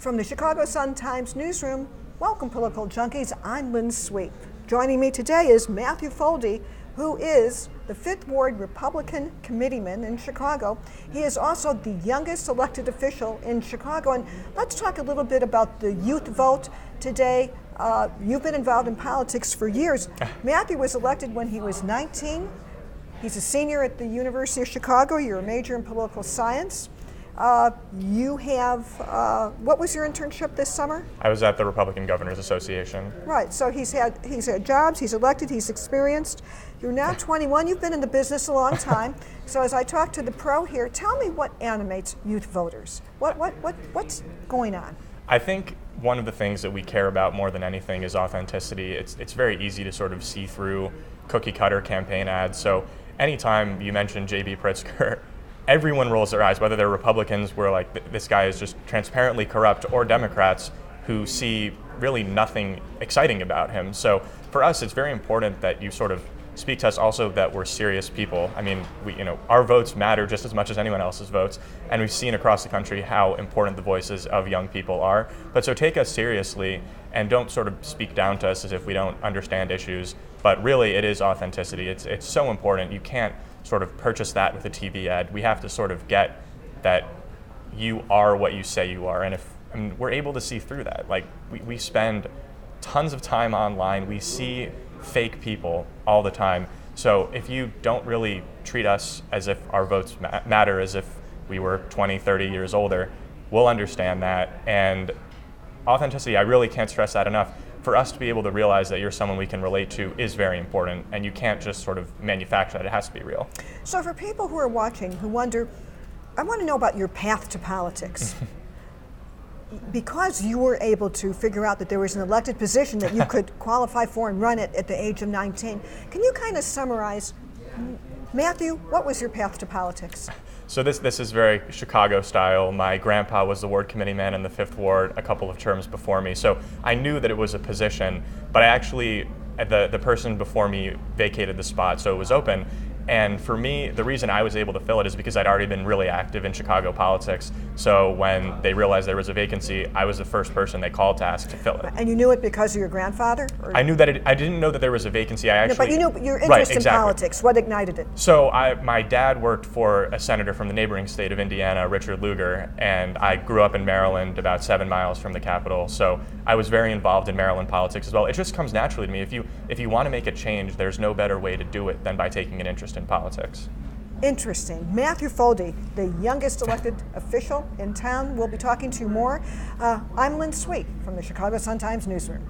From the Chicago Sun-Times newsroom, welcome political junkies, I'm Lynn. Joining me today is Matthew Foldi, who is the 5th Ward Republican Committeeman in Chicago. He is also the youngest elected official in Chicago. And let's talk a little bit about the youth vote today. You've been involved in politics for years. Matthew was elected when he was 19. He's a senior at the University of Chicago. You're a major in political science. You have, what was your internship this summer? I was at the Republican Governors Association. Right, so he's had jobs, he's elected, he's experienced. You're now 21, you've been in the business a long time. So as I talk to the pro here, tell me what animates youth voters. What's going on? I think one of the things that we care about more than anything is authenticity. It's very easy to sort of see through cookie cutter campaign ads. So anytime you mention J.B. Pritzker, everyone rolls their eyes, whether they're Republicans where like this guy is just transparently corrupt, or Democrats who see really nothing exciting about him. So for us, it's very important that you sort of speak to us also that we're serious people. I mean, our votes matter just as much as anyone else's votes, and we've seen across the country how important the voices of young people are. But so take us seriously and don't sort of speak down to us as if we don't understand issues. But really, it is authenticity. It's so important. You can't sort of purchase that with a TV ad. We have to sort of get that you are what you say you are. And we're able to see through that. Like we spend tons of time online. We see fake people all the time. So if you don't really treat us as if our votes matter, as if we were 20, 30 years older, we'll understand that. And authenticity, I really can't stress that enough. For us to be able to realize that you're someone we can relate to is very important, and you can't just sort of manufacture that. It has to be real. So for people who are watching who wonder, I want to know about your path to politics. Because you were able to figure out that there was an elected position that you could qualify for and run it at the age of 19, can you kind of summarize, Matthew, what was your path to politics? So this is very Chicago style. My grandpa was the ward committeeman in the 5th Ward a couple of terms before me. So I knew that it was a position, but I actually, the person before me vacated the spot, so it was open. And for me, the reason I was able to fill it is because I'd already been really active in Chicago politics. So when they realized there was a vacancy, I was the first person they called to ask to fill it. And you knew it because of your grandfather? Or? I knew that I didn't know that there was a vacancy. But you knew your interest in politics. What ignited it? So my dad worked for a senator from the neighboring state of Indiana, Richard Lugar, and I grew up in Maryland, about 7 miles from the capital. So I was very involved in Maryland politics as well. It just comes naturally to me. If you want to make a change, there's no better way to do it than by taking an interest in politics. Interesting. Matthew Foldi, the youngest elected official in town. We'll be talking to you more. I'm Lynn from the Chicago Sun-Times newsroom.